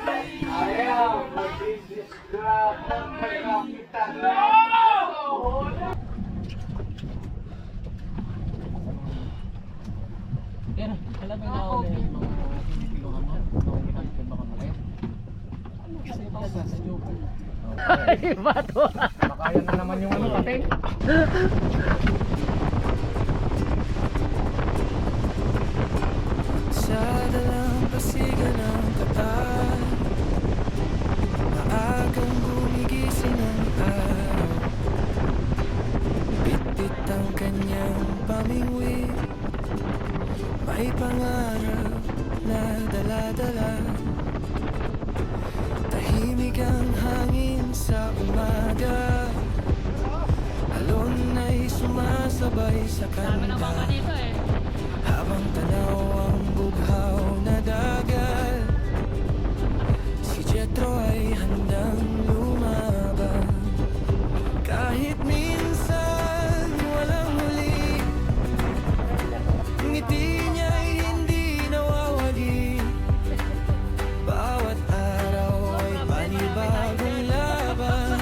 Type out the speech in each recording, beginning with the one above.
Ayaw, mag-disgrap ng kapitan. Yan, alam mo na ako yung mga kiluhan mo. Mga kinalikin mo kung malayo. Kasi pa sa joke. Ay, bato! Makaya na naman yung ano ating. Sa dalampasigan ng katawan, maagang gumigising ang araw. Bitbit ang kanyang pamingwi, may pangarap na dala-dala. Tahimik ang hangin sa umaga, alon ay sumasabay sa kanta. Habang tanaw ang bughaw na dagat, si Jethro ay handang lumaban. Kahit minsan walang huli, ngiti niya'y hindi nawawali. Bawat araw ay panibagong laban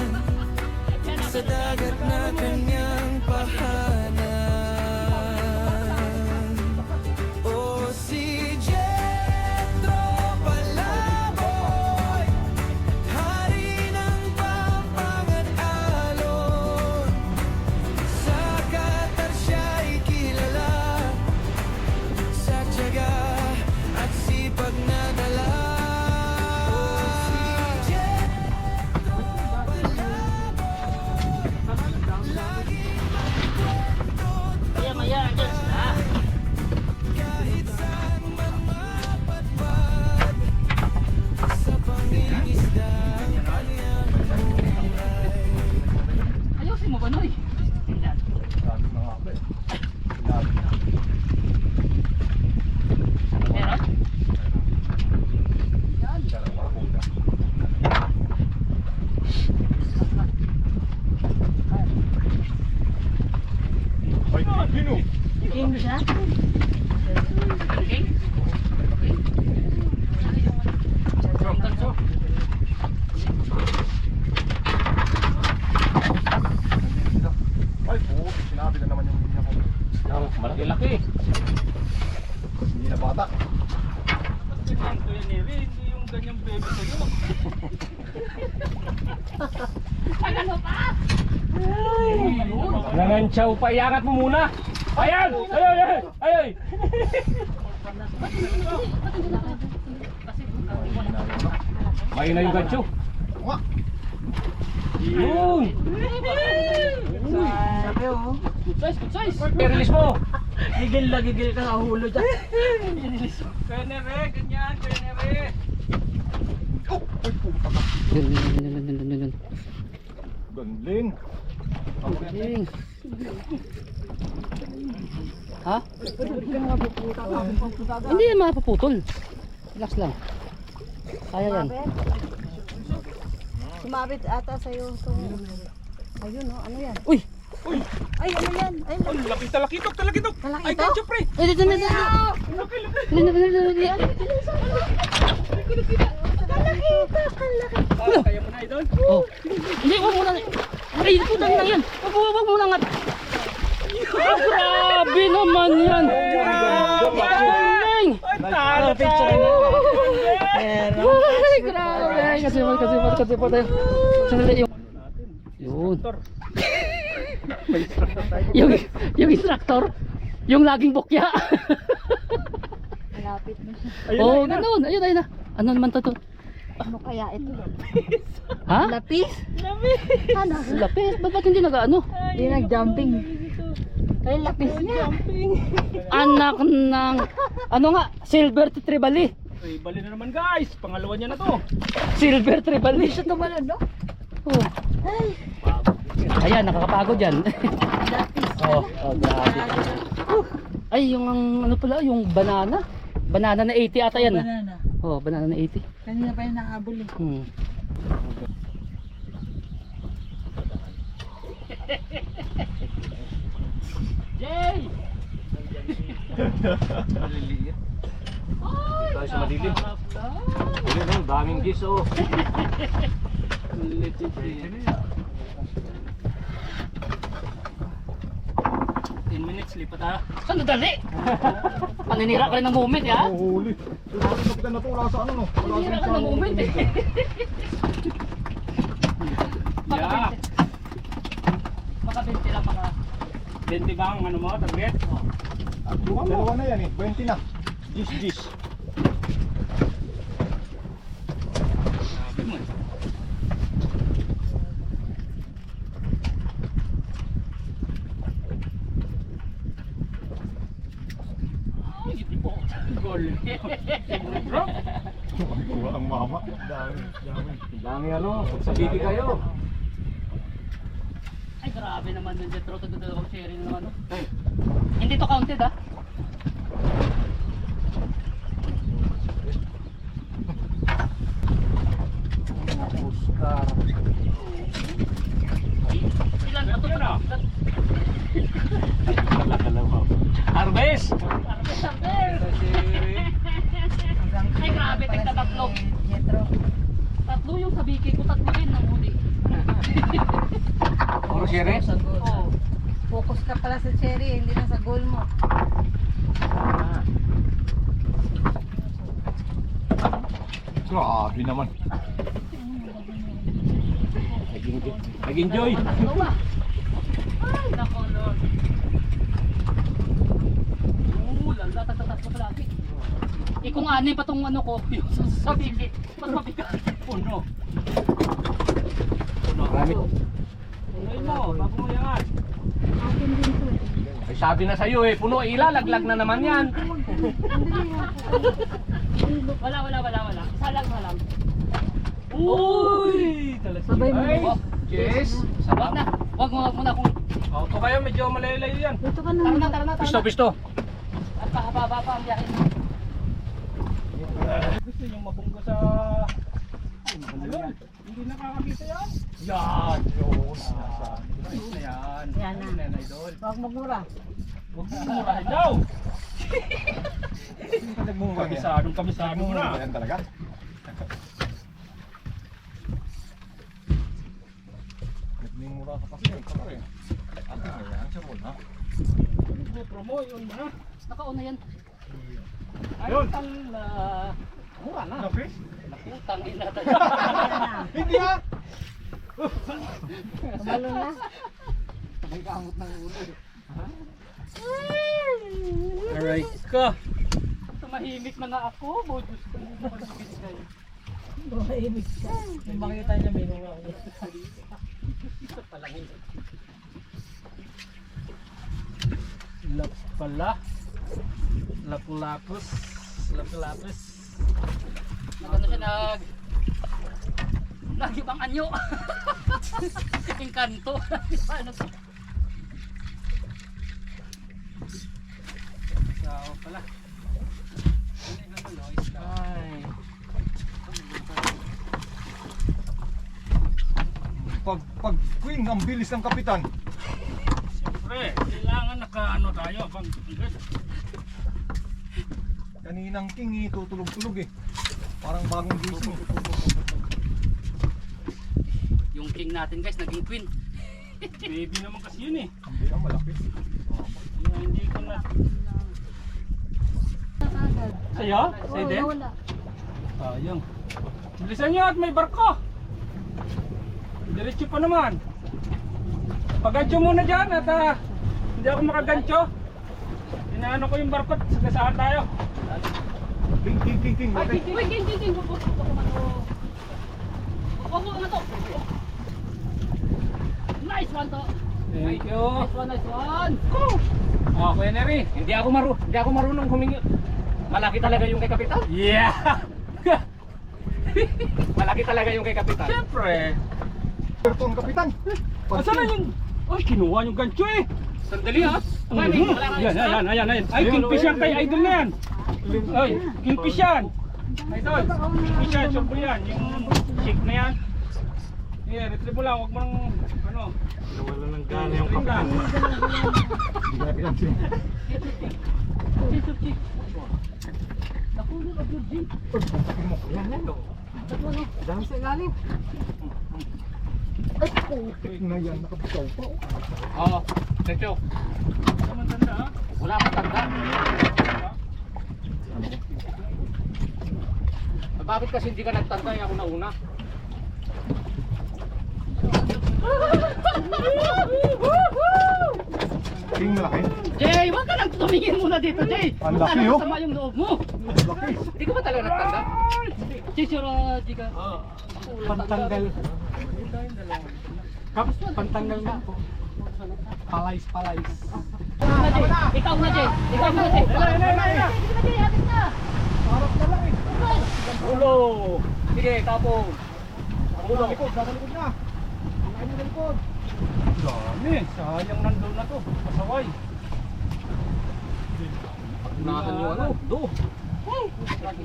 sa dagat na kanyang pahanan. Malaki-laki. Hindi na bata. Hindi yung ganyang baby ko yun. Ano pa? Nanganchaw pa, iangat mo muna. Ayan! Ay! Ay! May na yung gancho. Yun! Sabi oh. Good size! I-release mo! Gigil na gigil ka sa hulo dyan. Kenere, ganyan, kenere! Yun. Gandling. Galing. Ha? Hindi yan mapaputol. Relax lang. Kaya yan. Sumabit ata sa'yo itong... Ayun oh, ano yan? Uy! Ay, ano yan? Ay, Talakitok! Ay, gancho pre! Ay, dito na! Kaya mo na idol? Oh. Hindi, wag mo na. Ay, putang na yan. Wag mo na nga. Grabe naman yan. Galing. Talo picture na. Ay, grabe. Kasi pa tayo. Sandali yung... Yun. Yung instructor, yung laging bukya. malapit mo siya. Oh, ganun. Ayun na. Ano naman to? Ano kaya ito? Ha? Lapis? Ano? Lapis? Ba't hindi nag-ano? Hindi nag-jumping. Ay, lapis niya. Anak ng... Ano nga? Silver Tribali. Ay, bali na naman guys. Pangalawa niya na to. Silver Tribali. Siya tumalon, no? Oh. Ay, Ayan, nakakapagod yan. Oh, grabe. Ay, yung ano pala, yung banana. Banana na 80 ata yan. banana. Oh, banana na 80. Kanina pa yung nakahabol eh. Yay! Maliliit. Tayo sa madilim. daming gis oh. 10 minutes, lipat ha. Saan dali? Paninira ka rin ng moment ya. Huli. Bakit kapitan na to? Wala sa ano no? Wala Paninira ka ng moment eh. Yeah. Maka 20 lang maka. 20 ba ang ano mo, target? Dalawa na yan eh. 20 na. Gis. Sabi mo eh. Ay, hindi po. Goal. Kuha ang mama. Dami. Dami ano, sabibi kayo. Ay, grabe naman yung Jetro. Tagdadalawang sharing naman. No? Hindi to counted ah. Oscar. Ilan na to? Harvest! Ay, grabe. Tagtatatlo. Tatlo yung sabiki ko. Tatlo din ang huli. Puro sire? Oo. Focus ka pala sa cherry, hindi na sa goal mo. Grabe naman. Nag-enjoy. Tatlo ba? Ay, nako Lord. Lala, tagtatatlo palagi. Eh kung ano pa tong ano ko, yung sabiki, mas mabigat. Puno. Marami. Punoy mo, bago mo yan. Akin din to eh. Ay, sabi na sa'yo eh, puno, ilalaglag na naman yan. Wala. Isa lang. Uy! Sabay mo. Ay, yes. Wag na. Wag mo na kung Oh, ito kayo, medyo malayo-layo yan. Dito ka na. tara na. Pisto. At pahaba pa ang biyahe. Gusto nyo mabunggo sa... Ayun, hindi nakakakita yan. Yan, yun. Ayun na yan. Yan na. Ayun na yan, idol. Huwag magmura. Huwag mo murahin daw. Nagmumura Kabisadong mo na. Yan talaga. Nagmumura ka kasi. Kapare. Ano yan? Sa muna. Promo, yun na. Nakauna yan. Ayun. Tala. Mura na. Napis? Nakutang ina tayo. Yan na. Hindi ah! Tumalo na. May kaangot ng ulo. Alright ka. Tumahimik na nga ako. Bodus ko na pag-ibig kayo. Bumaibig ka. Yung makita niya may mga Ito pala hindi. lap pala. Lapulapos. Nagano siya nagibang anyo. Engkanto. Ano to? Sao pala. Ay. Pag queen, ang bilis ng kapitan. Siyempre, kailangan nakaano tayo. Kaninang king tutulog-tulog eh. Parang bagong gising. Yung king natin guys, naging queen. Baby naman kasi yun eh. Hindi na malaki. Yung hindi ko na... Agad. Sa'yo? Sa'yo din? Wala. Sayang. Bilisan nyo at may barko. Diretso pa naman. Paggancho muna dyan at hindi ako makagancho. Inaano ko yung barko at sagasaan tayo. King. Ay, Bakit? king. Wag mo to. Nice one to. Thank you. Nice one. Oh, Kuya Neri, hindi ako marunong humingi. Malaki talaga yung kay Kapitan? Yeah! Malaki talaga yung kay Kapitan. Siyempre. Ito ang kapitan. Asan na yung... Ay, kinuha yung gancho eh. Sandali ha. Ayan. Ay, kingfish yan kay Idol na yan. Ay, kingfish yan. Idol, kingfish yan, sure yan. Yung shake na yan. Yeah, retrieve mo lang, huwag mo nang ano. Nawala ng gana yung kapitan. Hindi na pinansin. Nakulog ang G. Pag mo. Yan. Dami sa ilalim. Ay, putik na yan. Nakabitaw pa. Oo, Techo. Naman tanda ha. Wala pa tanda. Bakit kasi hindi ka nagtanda? Ako na una. King malaki. Jay, wag ka nang tumingin muna dito, Jay. Ang laki, oh. Masama yung loob mo. Laki. Hindi ko ba talaga nagtanda? Jay, sure, di ka. Pantanggal. Kap, pantanggal na po. Palays. Ikaw na, Jay. Ikaw na, Jay. Harap na lang eh. Ulo. Sige, kapong. Ulo. Likod. Sa likod na. Ang lain ng likod. Dami. Sayang nandun na to. Pasaway. Nakan yung ano. Do.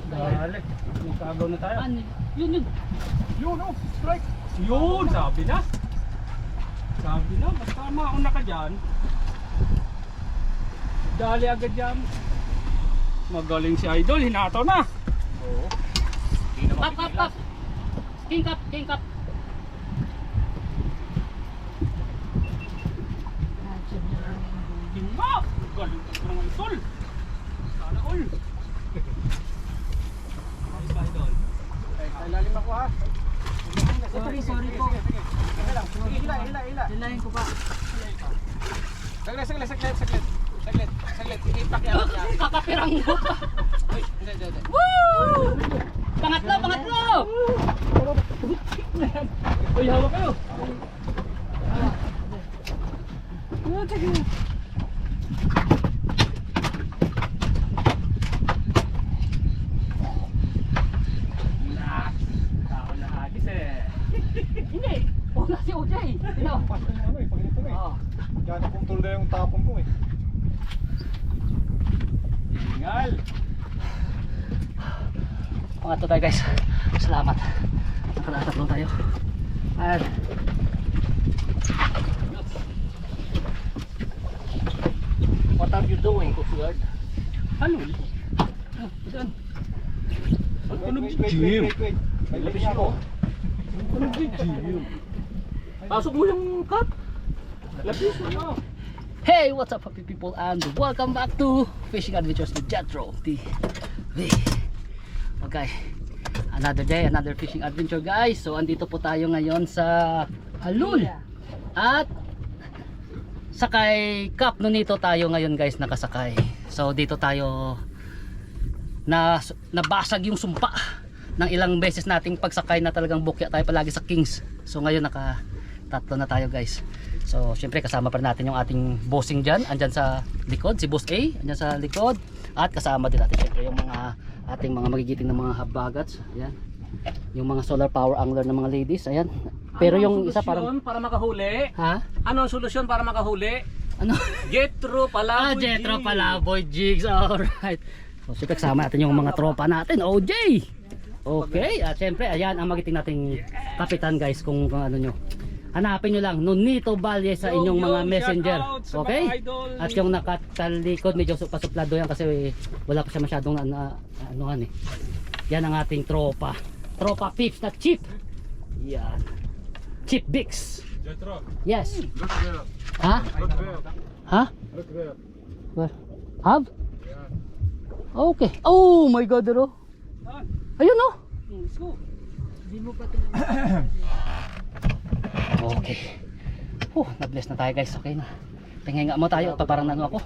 Dali. May kagaw na tayo. Yun. Yun oh. Strike. Yun, sabi na. Basta mauna ka dyan. Dali agad yan. Magaling si Idol, hinato na. Oo. Kap. King cup. Hima! Galing ka ng Idol. Sana all. Idol. Ilalim ako ha. Sorry po. Hila. Hilahin ko pa. Saglit. Ipakyawat niya. Kakapirang mo pa. Hindi. Woo! Pangatlo! Uy, hawak kayo. Tao na hagis eh. Hindi. Wala si OJ. Tingnan. Pasto yung ano eh. Pagilito eh. Oo. Yan ang control na yung tapon ko eh. Ingal. Pangatlo tayo guys. Salamat. Nakalatatlo tayo. At what are you doing, Coast Guard? Ano? Saan? Ano Wait. gym? May labis ako. Ano gym? Pasok mo yung cup. Labis mo. Hey, what's up happy people and welcome back to Fishing Adventures with Jetro TV. Okay, another day, another fishing adventure guys. So andito po tayo ngayon sa Halul. At sakay Cap Nonito tayo ngayon guys, nakasakay. So dito tayo nabasag yung sumpa ng ilang beses nating pagsakay na talagang bukya tayo palagi sa Kings. So ngayon tatlo na tayo guys. So syempre kasama pa rin natin yung ating bossing dyan. Andyan sa likod, si Boss A andyan sa likod. At kasama din natin syempre yung mga ating mga magigiting na mga habagats. Ayan. Yung mga solar power angler ng mga ladies. Ayan. Pero yung isa parang para makahuli? ha? Ano ang solusyon para makahuli? Ano? Jetro pala. Jetro pala boy jigs. Alright. So syempre kasama natin yung mga tropa natin. OJ. Okay. At syempre ayan ang magiting nating kapitan guys kung ano nyo. Hanapin nyo lang Nonito Valle sa inyong mga messenger. Okay? At yung nakatalikod medyo pasuplado yan kasi wala pa siya masyadong anuhan eh. Yan ang ating tropa. Tropa Pips na cheap. Yan. Cheap Bix. Jetro. Yes. Look there. Ha? Look there. Ha? Look there. Where? Have? Okay. Oh my god, bro. Ayun oh. Let's go. Hindi mo pa tinanong. Okay. Na-bless na tayo guys. Okay na. Tingin mo tayo. Ito parang nano ako.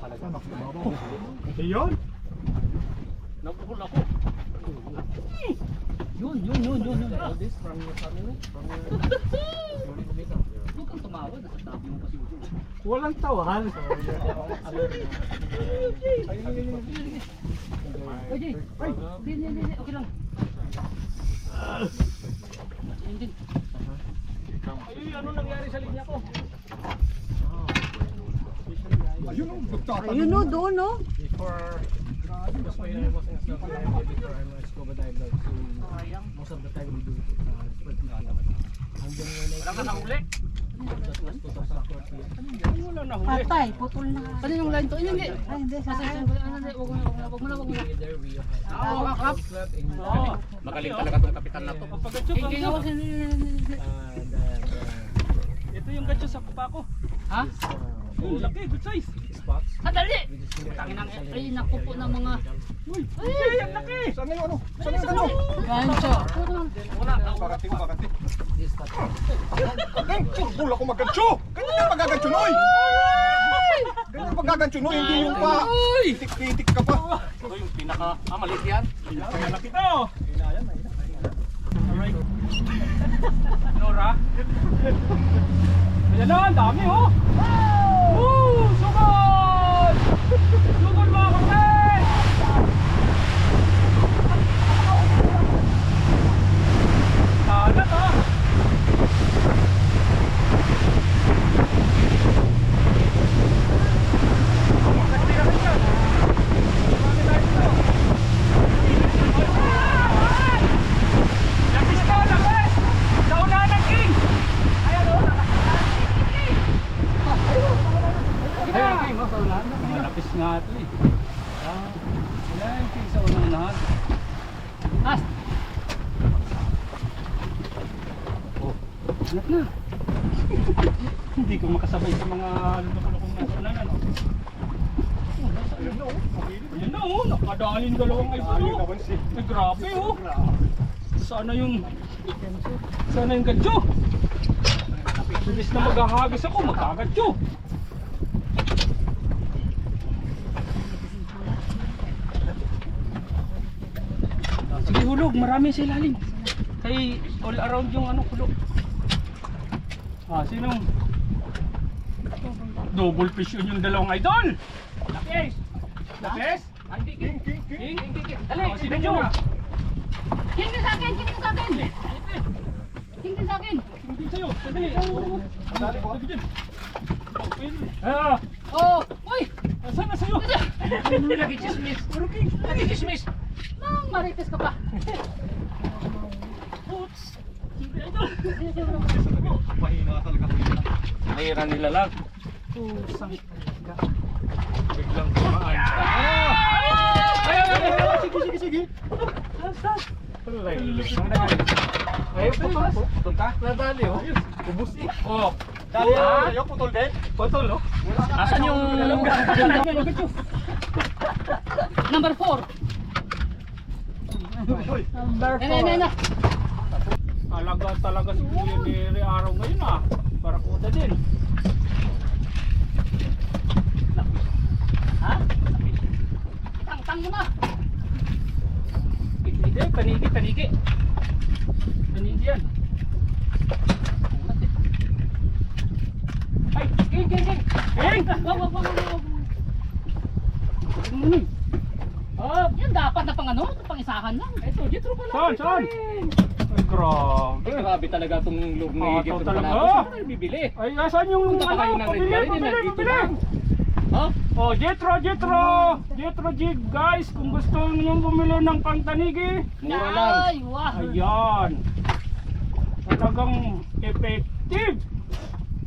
Yun? Nabuhol ako. Yun. This from your family? Huwag kang tumawa. Nasa tabi mo pa si Ujo. Walang tawahan. OJ. Hindi. Okay lang. Hindi. Ay, ano nangyari sa linya ko? Ayun o, nagtatalo. Ayun no, doon no. Before, because when I was in Australia, before I'm a scuba diver, so most of the time we do sport na naman. Hanggang when I Wala ka nahuli? Wala na huli. Patay, putol na. Ano yung line to? Hindi. Ay, hindi sa akin. Wag mo na. Oo. Magaling talaga tong kapitan na to. Pagkatso ka. Ito yung gatso sa papa ko. Ha? Laki, good size. Kadali! Ay, naku po ng mga... Uy, ang laki. Saan yung ano? Saan yung ano? Gancho. Bakating. Bula ko maggancho! Ganyan yung magagancho, Noy! Ganyan magagancho, Noy! Hindi yung pa... Titik-titik ka pa. Ito yung pinaka-amalit yan. Pinaka-malaki to. Alright. Nora. Ayan na, ang dami oh. Woo! Sugod! Sugod mga kapatid! Sana to. Lapis to, lapis! Naunahan ng king! Ayan o, malapis nga ito eh. Wala yung king sa unang unahan. As! Oh, anak na. Hindi ko makasabay sa mga lulok-lukong nasa unahan. Ayan na oh, nakadalin dalawang ay sa'yo. Ay grabe oh. Sana yung gadyo. Bilis na maghahagis ako, magkagadyo. Sige hulog, marami sa ilalim. Kay all around yung ano hulog. Sinong double fish yun yung dalawang idol? Lapis! Lapis? King! Dali, sino muna? King din sa akin! King din sa akin! King din sa akin! Hindi sa'yo, sandali. Dali ko. Oh! Uy! Saan na sa'yo? Lagi chismis! Lagi chismis! Nang marites ka pa! Oops! Hindi idol. Mahina talaga. Mahira nila lang. Pusang ka. Biglang kumaan. Sige. Ay, putol ka? Nadali oh. Ubus eh. Oh. Dali sa'yo, putol din. Putol oh. Asan yung... Number 4! Na. Alaga talaga si Kuya Neri araw ngayon ah. Para kuda din. Ha? Tang mo na! Hindi, tanigi. Tanigi yan. Ay, king! Oh, yan dapat na pang ano? Pang isahan lang. Ito, dito pa lang. Saan? Ay, grabe. Grabe talaga itong lure ni Ah, Higit. talaga. Saan tayo bibili? Ay, asan yung Punta pa kayo ng pabili? Red Garden, nandito lang. Ha? Oh, Jetro Jig, guys, kung gusto niyo bumili ng pangtanigi, Mura lang. Ay, wow. ayan. Talagang effective.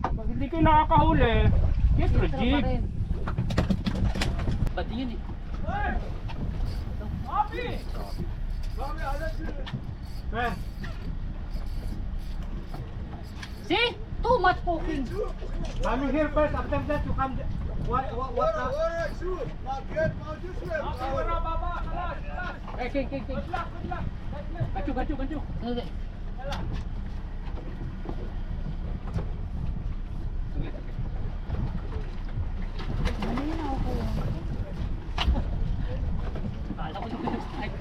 Pag hindi kayo nakakahuli, Jetro Jig. Ba't yun eh? Happy! See? Too much poking. Coming here first, after that you come. What? Eh, king. Gancho. Hindi. Kala ko yung strike.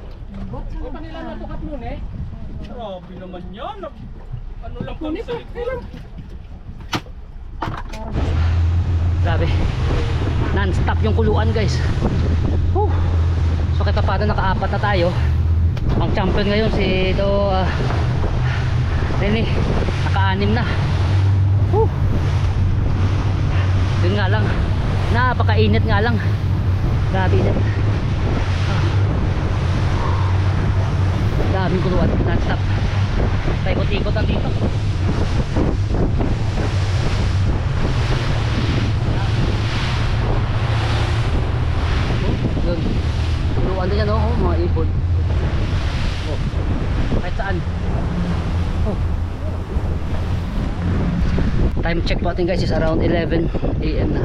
O, kanila natukat nun eh. Grabe naman yan. Ano lang kami sa likod. Grabe. Non-stop yung kuluan, guys. Whew. So kahit paano nakaapat na tayo. Ang champion ngayon si Rene. Naka-anim na. Whew. Yun nga lang. Napakainit nga lang. Grabe din. Daming kuluan. Non-stop. Paikot-ikot lang dito. Time check po natin guys is around 11 AM na.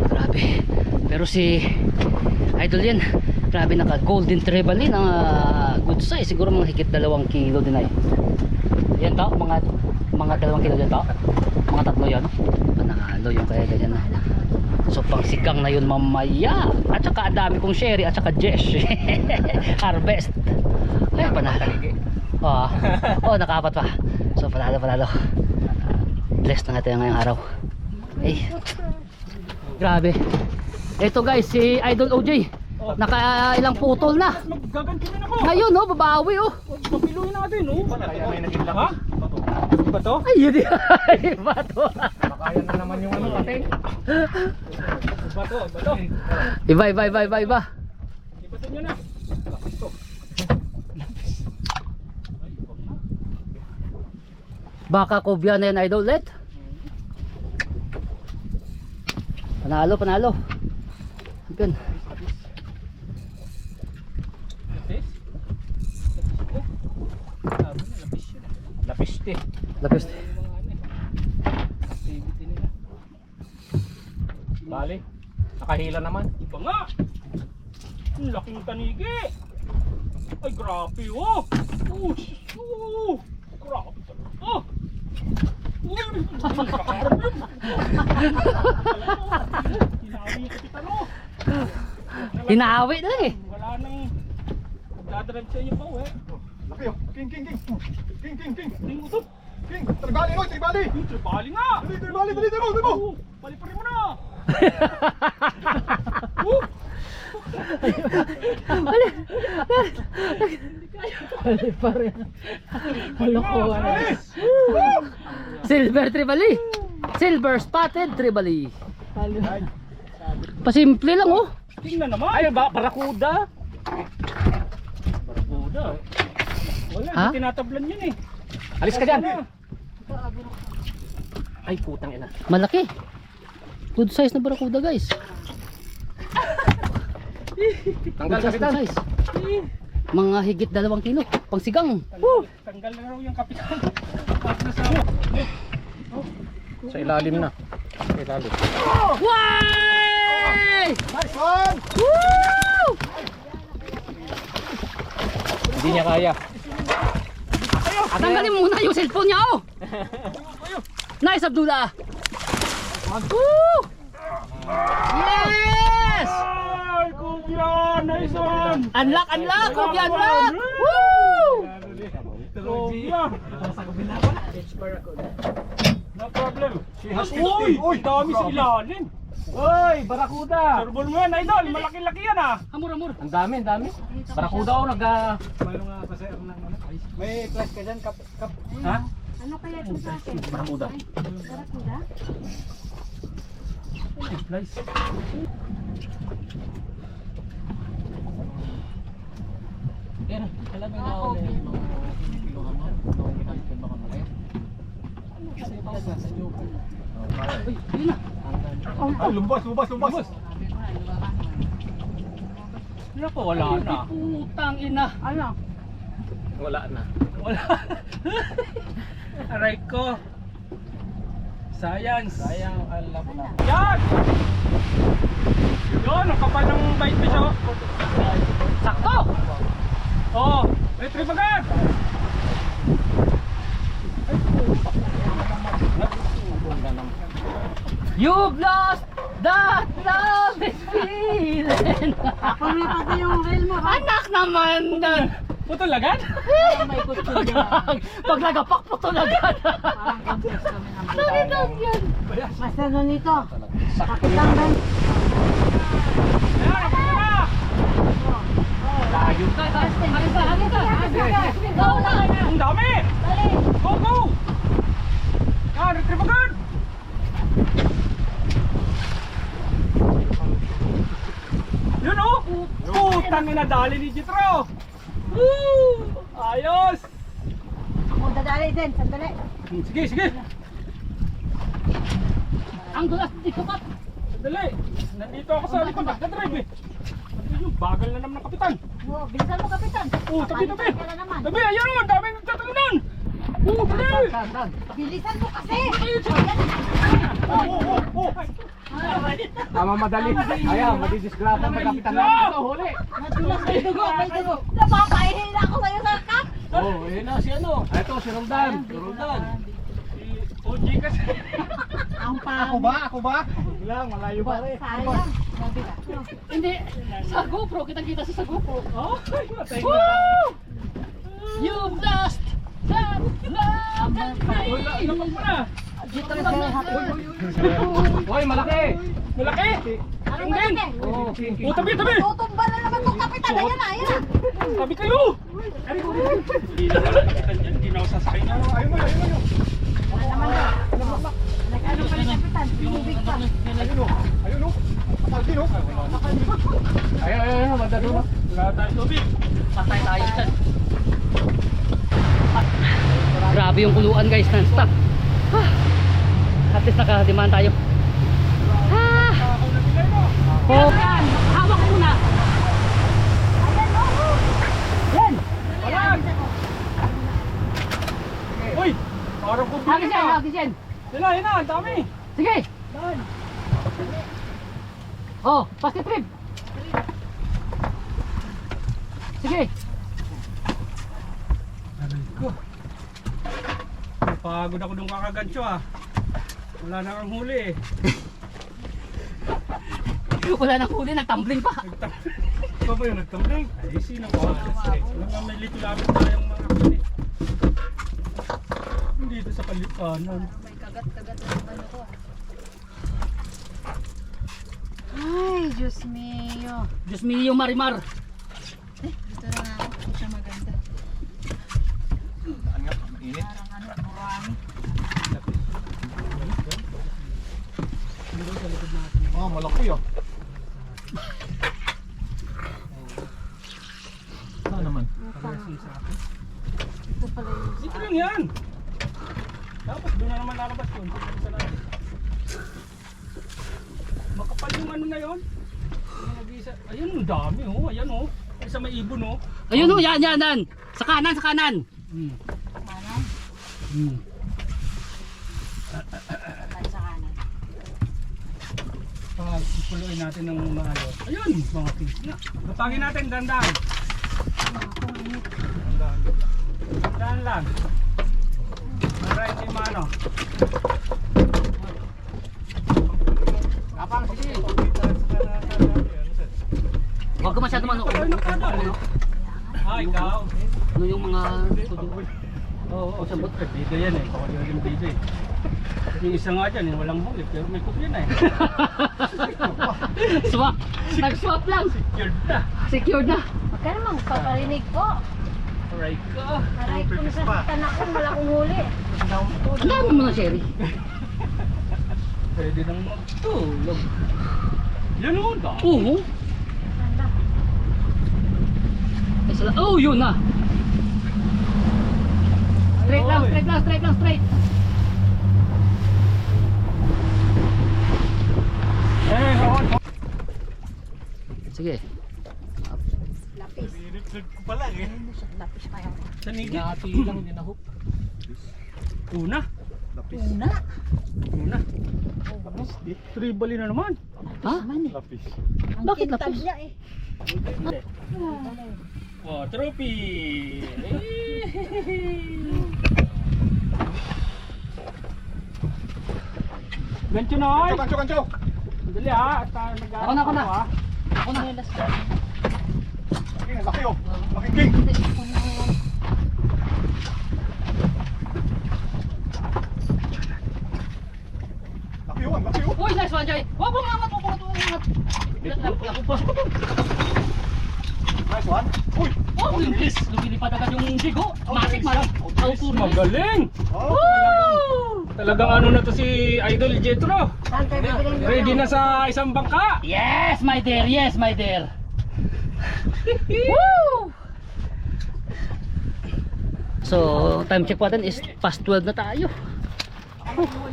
Grabe. Pero si Idol yan, grabe, naka golden trevally na good size. Siguro mga higit 2 kilo din ay. Yan to, mga 2 kilo din to. Mga 3 yan. Panalo yung kaya ganyan na. So pang sigang na yun mamaya. At saka dami kong sherry at saka jesh. Harvest. Ay panalo. Oh, nakapat pa. So panalo. Blessed na natin ngayong araw. Ay. Grabe. Ito guys, si Idol OJ. Naka ilang putol na. Magagantunin ako. Ngayon oh, babawi oh. Papiluin natin oh. Kaya may naging Ha? Bato? Ay, yun yun. Bato. Kaya na naman yung ano natin. Bato. Iba. Ibato nyo na. Baka kobya na yan, Idol. Let. Panalo. Hanggang. Lapiste. Lapis. Activity nila. Bali. Nakahila naman. Iba nga. Ang laking tanigi. Ay grabe oh. Oh, grabe talaga. Oh. Hinawi yung kapitan oh. Hinawi na lang eh. Wala nang magdadrive sa inyo pa eh. Laki oh. King. Ting utop. King, tribali Noy, tribali. Yung tribali nga. Dali mo. Oh, paliparin mo na. Oh. Silver tribali. Silver spotted tribali. Pasimple lang oh. Tingnan naman. Ay, barakuda. Barakuda. Wala, Ha? hindi tinatablan yun eh. Alis ka dyan. Ay, putang ina. Malaki. Good size na barakuda guys. Tanggal, Good size, kapitan. good size. Mga higit 2 kilo. Pangsigang. Tanggal na raw yung kapitan. At nasa Sa ilalim na. Sa ilalim. Way! Nice one. Woo! Hindi niya kaya. Tanggalin muna yung cellphone niya oh. Nice Abdullah. Woo! Yes! Ay, Kuya! Nice one! Unlock, Kuya, unlock! Woo! Kuya! No problem. She has Uy! 50. Uy, Dami sa ilalim. Oy, barakuda. Turbol mo yan, idol. Malaki-laki yan ah. Amor. Ang dami. Barakuda ako May class ka dyan, kap. Ha? Ano kaya ito sa akin? Barakuda. Barakuda? Slice. Yan, alam mo na ako na yung mga kiluhan mo. Mga kinakit mo kung malay. Kasi pala sa joke. Uy, yun na. Ay, lumabas. Naku, wala na. Putang ina. Ano? Wala na. Wala. Aray ko. Science. Sayang, alam mo na. Yan! Yun, ang kapal ng bite fish oh. Sakto. Oh, retrieve agad! You've lost that love is feeling. Pumipat na yung reel mo. Anak naman. Putol agad? May kutsul na. Pag nagapak po to agad. Parang contest kami ng Nagigag yan. Mas ano nito? Pakitang rin. Ayan, ako na! Layo ka. Go na. Ang dami! Go! Yan, retrieve agad! Yun oh! Putang ina, dali ni Jitro! Woo! Ayos! Ako dadali din, sandali. Sige! Ang dulas dito ka. Sandali! Nandito ako sa likod, nagdadrive eh! Ano yung bagal na naman ng kapitan? Bilisan mo, kapitan. Oh, tabi! Paano ka naman? Tabi, ayun! Dami nagtatalunan! Bilisan mo kasi! Tama madali. Ayan, madidisgrasa ang kapitan natin. Ito, huli. Nadulas may dugo, may dugo. Napapaihin na ako sa'yo sa kap! Oh, ayun na si ano. Ito, si Roldan. Si Roldan. OG kasi. Ang Ako ba? Ako ba? Lang, malayo pa rin. sayang. Hindi, sa GoPro, kitang-kita sa GoPro. Oh, patay na. Woo! You've lost the love and Wala, faith. naman pala. Hoy, malaki. Malaki. Ano malaki? Oh, Oh, tabi, tabi. Tutumba na naman itong kapitan. Ayan na, ayan na. Tabi kayo. Hindi na pala kapitan dyan. Hindi na ako sasakay na. Ayun mo, ayun mo. Nag-ano pa rin kapitan? Lumubig pa. Ayun o. Ayun o. Kapal din o. Ayun, banda doon. Wala tayong tubig. Patay tayo dyan. Grabe yung kuluan guys, non-stop. At least nakadiman tayo. Oh. Hawak ko muna. Yan. Walang. Uy, parang kubili Hagis yan, na. hagis yan. Yan na, yan na. Ang dami. Sige. Oh, pasti trip. Sige. Pagod ako nung kakagancho ah. Wala na kang huli eh. Wala nang huli, nagtumbling pa. Ikaw ba yung nagtumbling? Ay, sino ba? Alam nga may lito-lapit tayong mga kapatid. Dito sa kalikanan. May kagat-kagat na yung ano ko. Ay, Diyos mio. Diyos mio, Marimar. Dito na nga ako. Hindi siya maganda. Saan nga? Mainit. Parang ano, burami. Ah, malaki ah. Saan naman? Ito pala yung Dito lang yan. Tapos doon na naman lalabas yun. Sa natin. Makapal yung ano na yun. Yung nag-iisa. Ayun, ang dami oh. Ayan oh. Isa may ibon oh. Ayun oh, yan, yan, yan. Sa kanan, sa kanan. kanan. Ay, sa kanan. Puluin natin ng mga ano. Ayun, mga fish na. Lupangin natin, dandan. Dandan lang. Para hindi maano. Kapang, sige. Huwag ka masyado mano. Ah, ikaw. Ano yung mga... Oo, sabot. Bida yan eh. Kawal yung bida eh. Yung isa nga dyan, walang huli. Pero may cook yan eh. Swap. Nag-swap lang. Secured na. Secured na. Huwag ka naman paparinig ko. Aray ko. Aray ko na sa tanakon, wala kong huli. Ang dami mo na, Sherry. Pwede nang magtulog. Yan o, dami. Oo. Ganda. Ay, sala. Oh, yun na. Straight lang, straight lang, straight lang, straight. Eh, hawak. Sige. Lapis. ko pala eh. Lapis kayo. Sanigi. Nahati lang, hindi na hook. Una. Una. Una. Tribali na naman. Ha? Lapis. Ang Bakit kintab lapis? niya eh. Oh, trophy. Gancho na ay. Kancho, kancho. Dali ha. At Ako na, ako na. Ako na yung last one. King, ang laki oh. Laki king. Laki oh, ang laki oh. Uy, nice one, Joy. Wag mo angat, wag mo angat. Nice one. Uy. Oh, bilis. Lumilipad agad yung bigo. Matik, malang. Auto na. Magaling. Oh. Talagang ano na to si Idol Jetro. Saan tayo bibilin dito? Ready na sa isang bangka. Yes, my dear. Yes, my dear. Woo! So, time check natin is past 12 na tayo.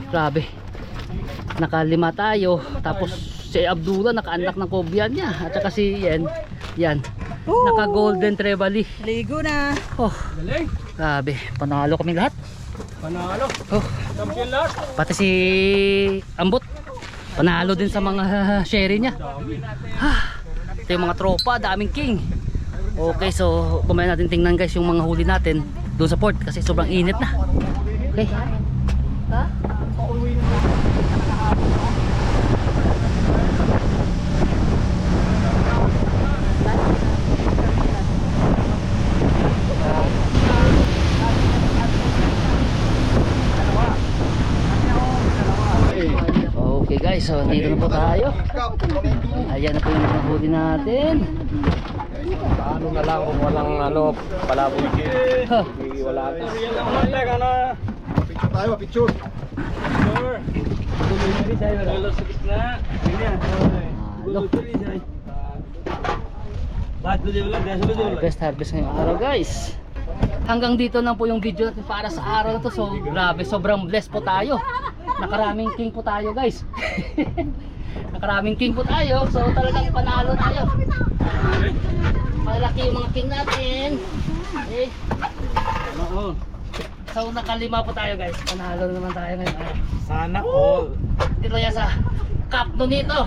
Grabe. Nakalima tayo. Tapos si Abdullah naka-unlock ng kobyan niya. At saka si yan. Naka golden trevally. Ligo na. Oh, Galing. grabe. Panalo kami lahat. Panalo. Oh, Champion lahat. pati si Ambot. Panalo din sa mga sherry niya. Ito yung mga tropa, daming king. Okay, so kumain natin tingnan guys yung mga huli natin doon sa port kasi sobrang init na. Okay. Okay guys, so dito na po tayo. Ayan na po yung mga huli natin. Ano na lang kung walang palaboy. Ha, Wala ka. Yan lang naman tayo na. Picture tayo, picture. Sure. Tuloy sa gitna. Ganyan. halo. Harvest ngayong araw guys. Hanggang dito lang po yung video natin para sa araw na to. So grabe, sobrang blessed po tayo. Nakaraming king po tayo guys. Nakaraming king po tayo. So talagang panalo tayo. Malaki yung mga king natin. Okay. So nakalima po tayo guys. Panalo na naman tayo ngayon. Sana all. Dito yan sa cup no nito.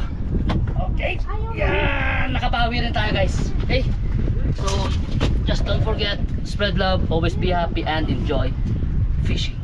Okay. Yan. Nakabawi rin tayo guys. Okay. So just don't forget, spread love, always be happy and enjoy fishing.